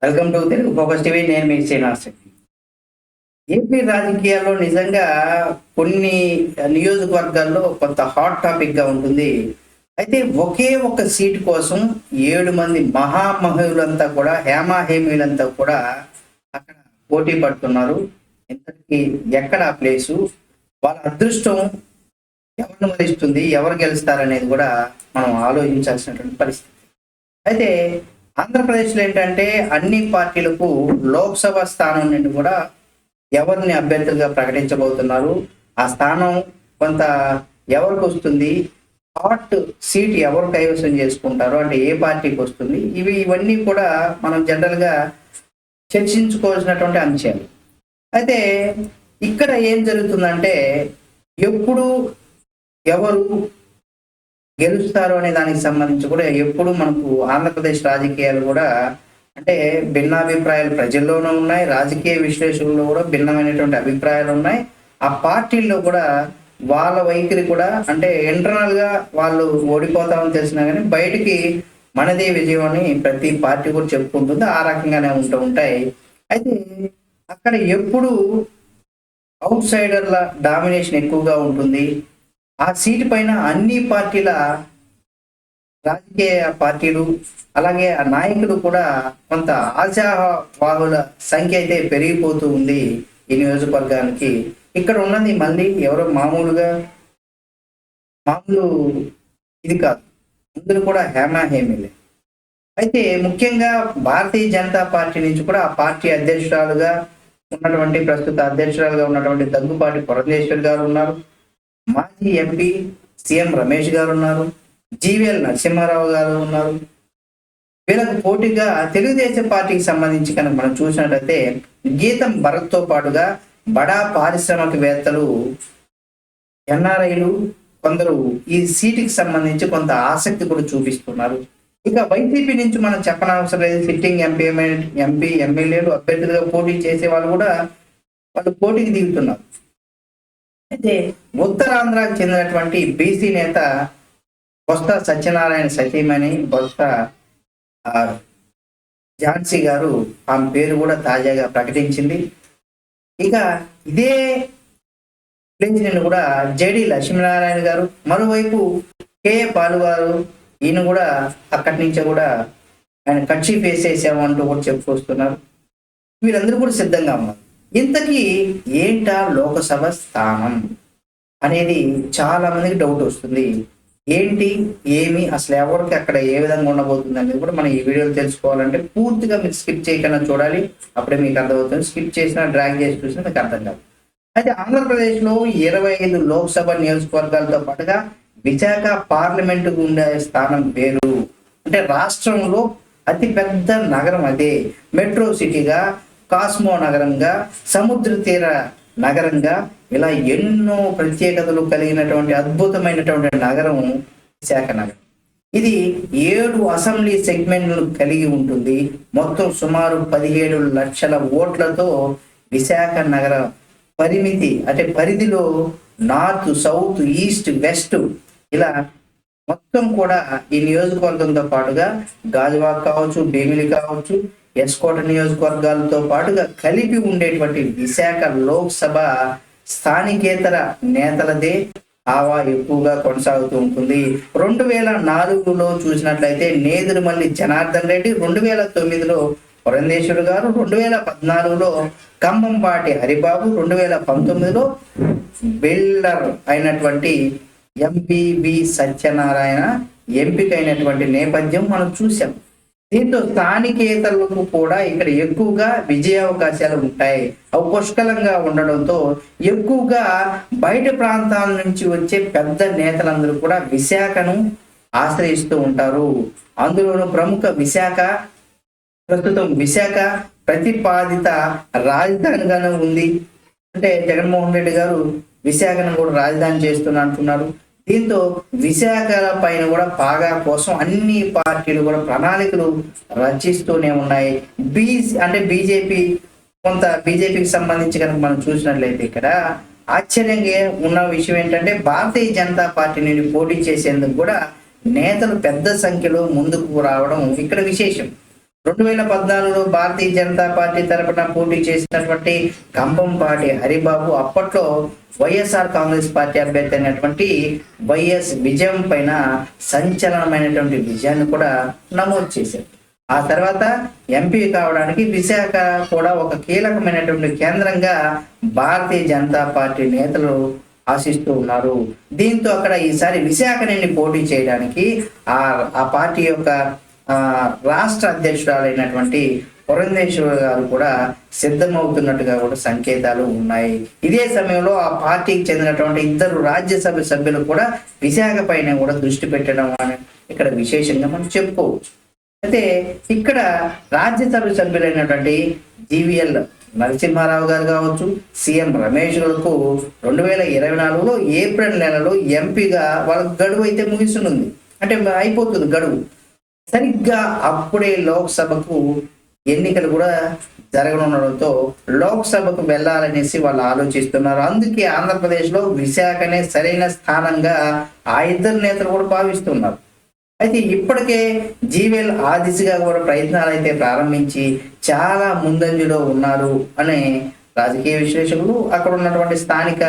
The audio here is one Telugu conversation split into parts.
Welcome to Telugu focus TV. నేను మీ శ్రీనివాస్. ఏపీ రాజకీయాల్లో నిజంగా కొన్ని నియోజకవర్గాల్లో కొంత హాట్ టాపిక్ గా ఉంటుంది. అయితే ఒకే ఒక్క సీటు కోసం 7 మంది మహామహులంతా కూడా హేమీలంతా కూడా అక్కడ పోటీ పడుతున్నారు. ఇంతకీ ఎక్కడ ఆ ప్లేసు, వాళ్ళ అదృష్టం ఎవరిని వరిస్తుంది, ఎవరు గెలుస్తారనేది కూడా మనం ఆలోచించాల్సినటువంటి పరిస్థితి. అయితే ఆంధ్రప్రదేశ్లో ఏంటంటే అన్ని పార్టీలకు లోక్సభ స్థానం నుండి కూడా ఎవరిని అభ్యర్థులుగా ప్రకటించబోతున్నారు. ఆ స్థానం కొంత ఎవరికి వస్తుంది, హాట్ సీట్ ఎవరు కైవసం చేసుకుంటారు, అంటే ఏ పార్టీకి వస్తుంది, ఇవన్నీ కూడా మనం జనరల్ గా చర్చించుకోవాల్సినటువంటి అంశాలు. అయితే ఇక్కడ ఏం జరుగుతుందంటే ఎప్పుడు ఎవరు గెలుస్తారు అనే దానికి సంబంధించి కూడా ఎప్పుడు మనకు ఆంధ్రప్రదేశ్ రాజకీయాలు కూడా అంటే భిన్నాభిప్రాయాలు ప్రజల్లోనూ ఉన్నాయి, రాజకీయ విశ్లేషకుల్లో కూడా భిన్నమైనటువంటి అభిప్రాయాలు ఉన్నాయి. ఆ పార్టీల్లో కూడా వాళ్ళ వైఖరి కూడా అంటే ఇంటర్నల్ గా వాళ్ళు ఓడిపోతామని తెలిసినా కానీ బయటికి మనదే విజయం అని ప్రతి పార్టీ కూడా చెప్పుకుంటుంది. ఆ రకంగానే ఉంటూ ఉంటాయి. అయితే అక్కడ ఎప్పుడు అవుట్ సైడర్ల డామినేషన్ ఎక్కువగా ఉంటుంది. ఆ సీటు పైన అన్ని పార్టీల రాజకీయ పార్టీలు అలాగే ఆ నాయకులు కూడా కొంత ఆశావాహుల సంఖ్య అయితే పెరిగిపోతూ ఉంది ఈ నియోజకవర్గానికి. ఇక్కడ ఉన్నది మళ్ళీ ఎవరో మామూలు ఇది కాదు, అందరూ కూడా హేమీలే. అయితే ముఖ్యంగా భారతీయ జనతా పార్టీ నుంచి కూడా ఆ పార్టీ అధ్యక్షురాలుగా ఉన్నటువంటి ప్రస్తుత అధ్యక్షురాలుగా ఉన్నటువంటి దగ్గుపాటి పురంధేశ్వరి గారు ఉన్నారు. మాజీ ఎంపీ సీఎం రమేష్ గారు ఉన్నారు. జీవీఎల్ నరసింహారావు గారు ఉన్నారు. వీళ్ళకు పోటీగా తెలుగుదేశం పార్టీకి సంబంధించి కనుక మనం చూసినట్లయితే గీతం భరత్ తో పాటుగా బడా పారిశ్రామికవేత్తలు, ఎన్ఆర్ఐలు కొందరు ఈ సీటుకి సంబంధించి కొంత ఆసక్తి కూడా చూపిస్తున్నారు. ఇక వైసీపీ నుంచి మనం చెప్పనవసరం లేదు. సిట్టింగ్ ఎంపీ ఎమ్మెల్యేలు అభ్యర్థులుగా పోటీ చేసే వాళ్ళు కూడా వాళ్ళు పోటీకి దిగుతున్నారు. అయితే ఉత్తరాంధ్రకు చెందినటువంటి బీసీ నేత బొత్స సత్యనారాయణ సతీమణి బొత్స ఝాన్సీ గారు ఆమె పేరు కూడా తాజాగా ప్రకటించింది. ఇక ఇదే ప్లేస్ నుండి కూడా జేడి లక్ష్మీనారాయణ గారు, మరోవైపు కేఏ పాలు గారు, ఈయన కూడా అక్కడి నుంచే కూడా ఆయన కక్షి వేసేసామంటూ కూడా చెప్పుకొస్తున్నారు. వీరందరూ కూడా సిద్ధంగా ఉన్నారు. ఇంతకీ ఏంటా లోకసభ స్థానం అనేది చాలా మందికి డౌట్ వస్తుంది. ఏంటి ఏమి అసలు ఎవరికి అక్కడ ఏ విధంగా ఉండబోతుంది అనేది కూడా మనం ఈ వీడియోలో తెలుసుకోవాలంటే పూర్తిగా మీరు స్కిప్ చేయకుండా చూడాలి. అప్పుడే మీకు అర్థమవుతుంది. స్కిప్ చేసినా డ్రాగ్ చేసి చూసినా మీకు అర్థం కాదు. అయితే ఆంధ్రప్రదేశ్ లో 25 లోక్సభ నియోజకవర్గాలతో పాటుగా విశాఖ పార్లమెంటుకు ఉండే స్థానం పేరు అంటే రాష్ట్రంలో అతి పెద్ద నగరం అదే. మెట్రో సిటీగా, కాస్మో నగరంగా, సముద్ర తీర నగరంగా ఇలా ఎన్నో ప్రత్యేకతలు కలిగినటువంటి అద్భుతమైనటువంటి నగరం విశాఖ నగరం. ఇది 7 అసెంబ్లీ సెగ్మెంట్లు కలిగి ఉంటుంది. మొత్తం సుమారు 17 లక్షల ఓట్లతో విశాఖ నగర పరిమితి అంటే పరిధిలో నార్త్, సౌత్, ఈస్ట్, వెస్ట్ ఇలా మొత్తం కూడా ఈ నియోజకవర్గంతో పాటుగా గాజువాక కావచ్చు, భీమిలి కావచ్చు, ఎస్కోట నియోజకవర్గాలతో పాటుగా కలిపి ఉండేటువంటి విశాఖ లోక్సభ స్థానికేతర నేతలదే ఆవా ఎక్కువగా కొనసాగుతూ ఉంటుంది. 2004లో చూసినట్లయితే నేదురుమల్లి జనార్దన్ రెడ్డి, 2009లో పురంధేశ్వరి గారు, 2014లో కంబంపాటి హరిబాబు, 2019లో బిల్డర్ అయినటువంటి ఎంబీబీ సత్యనారాయణ ఎంపికైనటువంటి నేపథ్యం మనం చూసాం. దీంతో స్థానికేతరులకు కూడా ఇక్కడ ఎక్కువగా విజయ అవకాశాలు ఉంటాయి. అవి పుష్కలంగా ఉండడంతో ఎక్కువగా బయట ప్రాంతాల నుంచి వచ్చే పెద్ద నేతలందరూ కూడా విశాఖను ఆశ్రయిస్తూ ఉంటారు. అందులోనూ ప్రముఖ విశాఖ ప్రస్తుతం విశాఖ ప్రతిపాదిత రాజధానిగానే ఉంది. అంటే జగన్మోహన్ రెడ్డి గారు విశాఖను కూడా రాజధాని చేస్తున్నా అంటున్నారు. దీంతో విశాఖ పైన కూడా పాగా కోసం అన్ని పార్టీలు కూడా ప్రణాళికలు రచిస్తూనే ఉన్నాయి. బీజేపీకి సంబంధించి కనుక మనం చూసినట్లయితే ఇక్కడ ఆశ్చర్యంగా ఉన్న విషయం ఏంటంటే భారతీయ జనతా పార్టీ నుండి పోటీ చేసేందుకు కూడా నేతలు పెద్ద సంఖ్యలో ముందుకు రావడం ఇక్కడ విశేషం. 2014లో భారతీయ జనతా పార్టీ తరపున పోటీ చేసినటువంటి కంభంపాటి హరిబాబు అప్పట్లో వైఎస్ఆర్ కాంగ్రెస్ పార్టీ అభ్యర్థి అయినటువంటి వైఎస్ విజయం పైన సంచలనమైనటువంటి విజయాన్ని కూడా నమోదు చేశారు. ఆ తర్వాత ఎంపీ కావడానికి విశాఖ కూడా ఒక కీలకమైనటువంటి కేంద్రంగా భారతీయ జనతా పార్టీ నేతలు ఆశిస్తూ ఉన్నారు. దీంతో అక్కడ ఈసారి విశాఖ నుండి పోటీ చేయడానికి ఆ పార్టీ యొక్క రాష్ట్ర అధ్యక్షురాలైనటువంటి పురంధేశ్వరి గారు కూడా సిద్ధమవుతున్నట్టుగా కూడా సంకేతాలు ఉన్నాయి. ఇదే సమయంలో ఆ పార్టీకి చెందినటువంటి 2 రాజ్యసభ సభ్యులు కూడా విశాఖ పైన కూడా దృష్టి పెట్టడం అని ఇక్కడ విశేషంగా మనం చెప్పుకోవచ్చు. అయితే ఇక్కడ రాజ్యసభ సభ్యులైనటువంటి జీవీఎల్ నరసింహారావు గారు కావచ్చు, సీఎం రమేష్ గారు 2024లో ఏప్రిల్ నెలలో ఎంపీగా వాళ్ళకి గడువు అయితే ముగిస్తుంది. అంటే అయిపోతుంది గడువు. సరిగ్గా అప్పుడే లోక్సభకు ఎన్నికలు కూడా జరగనుండడంతో లోక్సభకు వెళ్ళాలనేసి వాళ్ళు ఆలోచిస్తున్నారు. అందుకే ఆంధ్రప్రదేశ్లో విశాఖనే సరైన స్థానంగా ఆ 2 నేతలు కూడా భావిస్తున్నారు. అయితే ఇప్పటికే జీవీఎల్ ఆ దిశగా కూడా ప్రయత్నాలు అయితే ప్రారంభించి చాలా ముందంజలో ఉన్నారు అనే రాజకీయ విశ్లేషకులు, అక్కడ ఉన్నటువంటి స్థానిక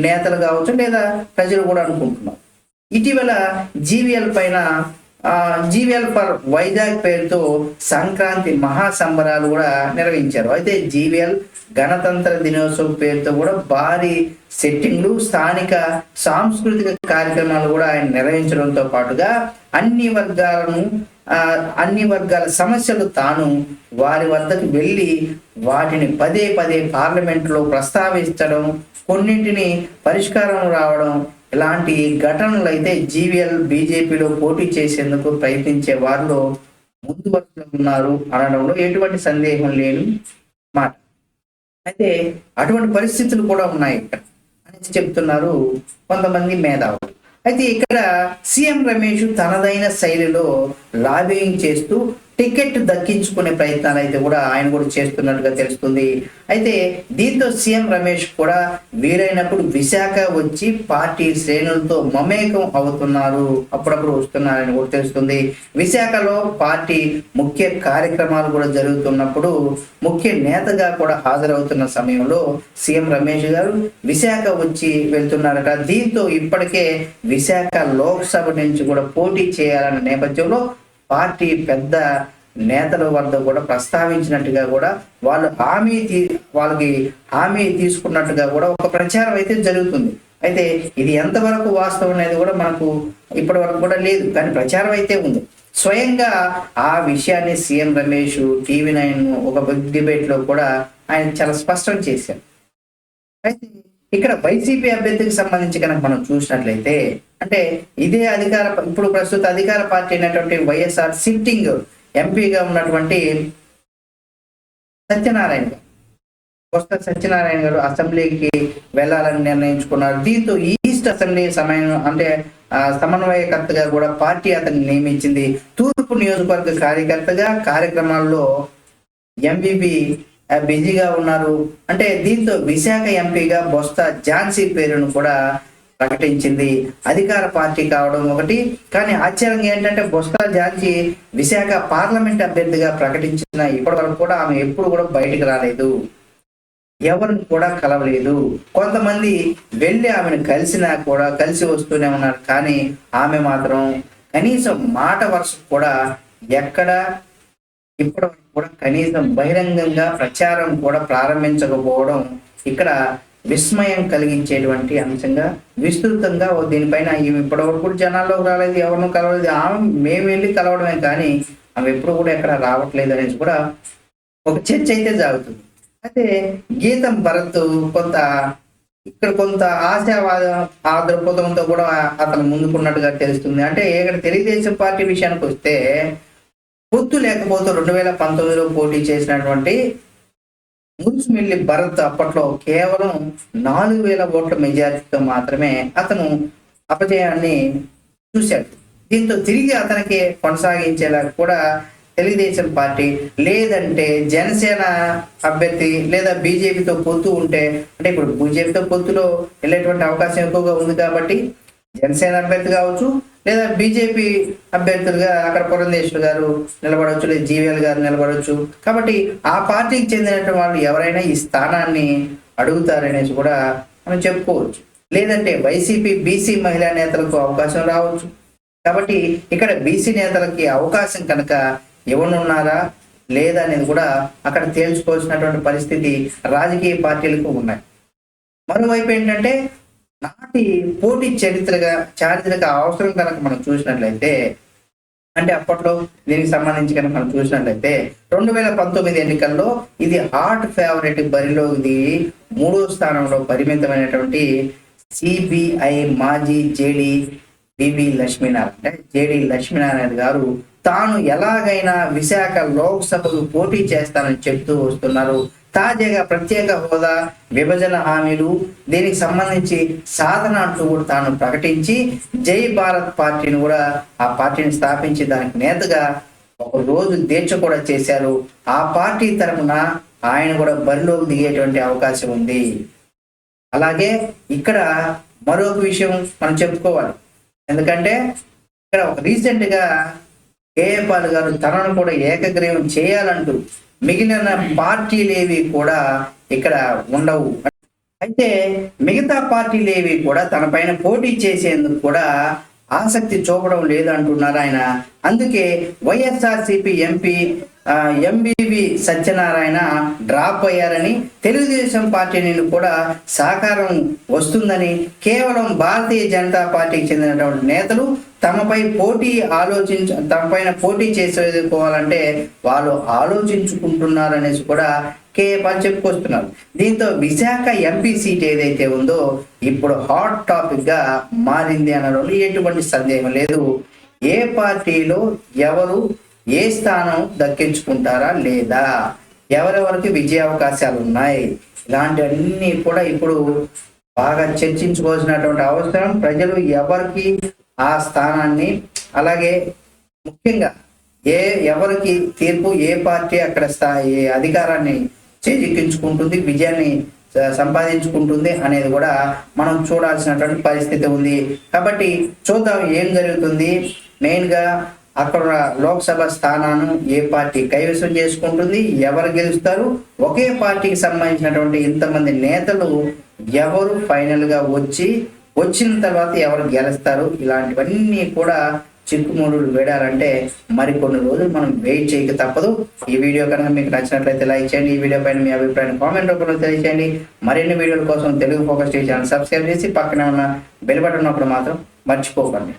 నేతలు కావచ్చు లేదా ప్రజలు కూడా అనుకుంటున్నారు. ఇటీవల జీవీఎల్ పైన జీవీఎల్ ఫర్ వైజాగ్ పేరుతో సంక్రాంతి మహాసంబరాలు కూడా నిర్వహించారు. అయితే జీవీఎల్ గణతంత్ర దినోత్సవం పేరుతో కూడా భారీ సెట్టింగ్లు, స్థానిక సాంస్కృతిక కార్యక్రమాలు కూడా ఆయన నిర్వహించడంతో పాటుగా అన్ని వర్గాల సమస్యలు తాను వారి వద్దకు వెళ్ళి వాటిని పదే పదే పార్లమెంట్లో ప్రస్తావించడం, కొన్నింటిని పరిష్కారం రావడం, ఇలాంటి ఘటనలు అయితే జీవీఎల్ బీజేపీలో పోటీ చేసేందుకు ప్రయత్నించే వారిలో ముందు వరుసలో ఉన్నారు అనడంలో ఎటువంటి సందేహం లేని మాట. అయితే అటువంటి పరిస్థితులు కూడా ఉన్నాయి అని చెప్తున్నారు కొంతమంది మేధావులు. అయితే ఇక్కడ సీఎం రమేష్ తనదైన శైలిలో లాబింగ్ చేస్తూ టికెట్ దక్కించుకునే ప్రయత్నాలు అయితే కూడా ఆయన కూడా చేస్తున్నట్టుగా తెలుస్తుంది. అయితే దీంతో సీఎం రమేష్ కూడా వీలైనప్పుడు విశాఖ వచ్చి పార్టీ శ్రేణులతో మమేకం అవుతున్నారు, అప్పుడప్పుడు వస్తున్నారని కూడా తెలుస్తుంది. విశాఖలో పార్టీ ముఖ్య కార్యక్రమాలు కూడా జరుగుతున్నప్పుడు ముఖ్య నేతగా కూడా హాజరవుతున్న సమయంలో సీఎం రమేష్ గారు విశాఖ వచ్చి వెళ్తున్నారట. దీంతో ఇప్పటికే విశాఖ లోక్సభ నుంచి కూడా పోటీ చేయాలన్న నేపథ్యంలో పార్టీ పెద్ద నేతల వద్ద కూడా ప్రస్తావించినట్టుగా కూడా వాళ్ళకి హామీ తీసుకున్నట్టుగా కూడా ఒక ప్రచారం అయితే జరుగుతుంది. అయితే ఇది ఎంతవరకు వాస్తవం అనేది కూడా మనకు ఇప్పటి వరకు కూడా లేదు, కానీ ప్రచారం అయితే ఉంది. స్వయంగా ఆ విషయాన్ని సీఎం రమేష్ TV9 ఒక బిగ్ డిబేట్ లో కూడా ఆయన చాలా స్పష్టం చేశారు. అయితే ఇక్కడ వైసీపీ అభ్యర్థికి సంబంధించి కనుక మనం చూసినట్లయితే అంటే ఇదే ఇప్పుడు ప్రస్తుత అధికార పార్టీ అయినటువంటి వైఎస్ఆర్ సిట్టింగ్ ఎంపీగా ఉన్నటువంటి బొత్స సత్యనారాయణ గారు అసెంబ్లీకి వెళ్ళాలని నిర్ణయించుకున్నారు. దీంతో ఈస్ట్ అసెంబ్లీ సమన్వయకర్తగా కూడా పార్టీ అతన్ని నియమించింది. తూర్పు నియోజకవర్గ కార్యకర్తగా కార్యక్రమాల్లో ఎంబీబీ బిజీగా ఉన్నారు. అంటే దీంతో విశాఖ ఎంపీగా బొత్స ఝాన్సీ పేరును కూడా ప్రకటించింది. అధికార పార్టీ కావడం ఒకటి, కానీ ఆశ్చర్యంగా ఏంటంటే బొత్స ఝాన్సీ విశాఖ పార్లమెంట్ అభ్యర్థిగా ప్రకటించిన ఇప్పటి వరకు కూడా ఆమె ఎప్పుడు కూడా బయటకు రాలేదు, ఎవరిని కూడా కలవలేదు. కొంతమంది వెళ్ళి ఆమెను కలిసి వస్తూనే ఉన్నారు, కానీ ఆమె మాత్రం కనీసం మాట వరుస కూడా ఎక్కడ ఇప్పటి వరకు కూడా కనీసం బహిరంగంగా ప్రచారం కూడా ప్రారంభించకపోవడం ఇక్కడ విస్మయం కలిగించేటువంటి అంశంగా విస్తృతంగా దీనిపైన ఇప్పటి వరకు కూడా జనాల్లోకి రాలేదు, ఎవరినూ కలవలేదు. ఆమె మేము వెళ్ళి కలవడమే కానీ ఆమె ఎప్పుడు కూడా ఎక్కడ రావట్లేదు అనేది కూడా ఒక చర్చ అయితే జరుగుతుంది. అయితే గీతం భరత్ కొంత ఆశావాద ఆ దృక్పథంతో కూడా అతను ముందుకున్నట్టుగా తెలుస్తుంది. అంటే ఇక్కడ తెలుగుదేశం పార్టీ విషయానికి వస్తే పొత్తు లేకపోతే 2019లో పోటీ చేసినటువంటి మున్సిమిల్లి భరత్ అప్పట్లో కేవలం 4,000 ఓట్ల మెజారిటీతో మాత్రమే అతను అపజయాన్ని చూశాడు. దీంతో తిరిగి అతనికి కొనసాగించేలా కూడా తెలుగుదేశం పార్టీ లేదంటే జనసేన అభ్యర్థి లేదా బీజేపీతో పొత్తు ఉంటే, అంటే ఇప్పుడు బీజేపీతో పొత్తులో వెళ్ళేటువంటి అవకాశం ఎక్కువగా ఉంది కాబట్టి జనసేన అభ్యర్థి కావచ్చు లేదా బీజేపీ అభ్యర్థులుగా అక్కడ పురంధేశ్వర్ గారు నిలబడవచ్చు, లేదా జీవీఎల్ గారు నిలబడవచ్చు. కాబట్టి ఆ పార్టీకి చెందినటువంటి వాళ్ళు ఎవరైనా ఈ స్థానాన్ని అడుగుతారనేసి కూడా మనం చెప్పుకోవచ్చు. లేదంటే వైసీపీ బీసీ మహిళా నేతలకు అవకాశం రావచ్చు. కాబట్టి ఇక్కడ బీసీ నేతలకి అవకాశం కనుక ఇవ్వనున్నారా లేదా అనేది కూడా అక్కడ తేల్చుకోవాల్సినటువంటి పరిస్థితి రాజకీయ పార్టీలకు ఉన్నాయి. మరోవైపు ఏంటంటే నాటి పోటీ చారిత్రక అవసరం కనుక మనం చూసినట్లయితే, అంటే అప్పట్లో దీనికి సంబంధించి కనుక మనం చూసినట్లయితే 2019 ఎన్నికల్లో ఇది హాట్ ఫేవరెట్ బరిలో దిగి 3వ స్థానంలో పరిమితమైనటువంటి సిబిఐ మాజీ జేడి బివి లక్ష్మీనారాయణ, అంటే జేడి లక్ష్మీనారాయణ గారు తాను ఎలాగైనా విశాఖ లోక్సభకు పోటీ చేస్తానని చెప్తూ వస్తున్నారు. తాజాగా ప్రత్యేక హోదా, విభజన హామీలు, దీనికి సంబంధించి సాధన అంటూ కూడా తాను ప్రకటించి జై భారత్ పార్టీని కూడా ఆ పార్టీని స్థాపించి దానికి నేతగా ఒక రోజు దీక్ష కూడా చేశారు. ఆ పార్టీ తరఫున ఆయన కూడా బరిలోకి దిగేటువంటి అవకాశం ఉంది. అలాగే ఇక్కడ మరొక విషయం మనం చెప్పుకోవాలి. ఎందుకంటే ఇక్కడ ఒక రీసెంట్ గా కేఏ పాల్ గారు తనను కూడా ఏకగ్రీవం చేయాలంటూ మిగిలిన పార్టీలేవి కూడా ఇక్కడ ఉండవు. అయితే మిగతా పార్టీలేవి కూడా తన పైన పోటీ చేసేందుకు కూడా ఆసక్తి చూపడం లేదంటున్నారు ఆయన. అందుకే YSRCP MP MBV Satyanarayana drop అయ్యారని, తెలుగుదేశం పార్టీ నుండి కూడా సహకారం వస్తుందని, కేవలం భారతీయ జనతా పార్టీకి చెందినటువంటి నేతలు తమపైన పోటీ చేసుకోవాలంటే వాళ్ళు ఆలోచించుకుంటున్నారనేసి కూడా కేఏ పాల్ చెప్పుకొస్తున్నారు. దీంతో విశాఖ ఎంపీ సీట్ ఏదైతే ఉందో ఇప్పుడు హాట్ టాపిక్ గా మారింది అనడంలో ఎటువంటి సందేహం లేదు. ఏ పార్టీలో ఎవరు ఏ స్థానం దక్కించుకుంటారా లేదా, ఎవరెవరికి విజయ అవకాశాలు ఉన్నాయి, ఇలాంటివన్నీ కూడా ఇప్పుడు బాగా చర్చించుకోవాల్సినటువంటి అవసరం. ప్రజలు ఎవరికి ఆ స్థానాన్ని, అలాగే ముఖ్యంగా ఎవరికి తీర్పు, ఏ పార్టీ అక్కడ అధికారాన్ని చేజిక్కించుకుంటుంది, విజయాన్ని సంపాదించుకుంటుంది అనేది కూడా మనం చూడాల్సినటువంటి పరిస్థితి ఉంది. కాబట్టి చూద్దాం ఏం జరుగుతుంది. మెయిన్ గా అక్కడ లోక్సభ స్థానాన్ని ఏ పార్టీ కైవసం చేసుకుంటుంది, ఎవరు గెలుస్తారు, ఒకే పార్టీకి సంబంధించినటువంటి ఇంతమంది నేతలు ఎవరు ఫైనల్ గా వచ్చిన తర్వాత ఎవరు గెలుస్తారు, ఇలాంటివన్నీ కూడా చిక్కుముడులు వేడాలంటే మరికొన్ని రోజులు మనం వెయిట్ చేయక తప్పదు. ఈ వీడియో కనుక మీకు నచ్చినట్లయితే లైక్ చేయండి. ఈ వీడియో పైన మీ అభిప్రాయం కామెంట్ రూపంలో తెలియజేయండి. మరిన్ని వీడియోల కోసం Telugu focus TV channel subscribe చేసి పక్కనే ఉన్న బెల్ బటన్ నొక్కడం మాత్రం మర్చిపోకండి.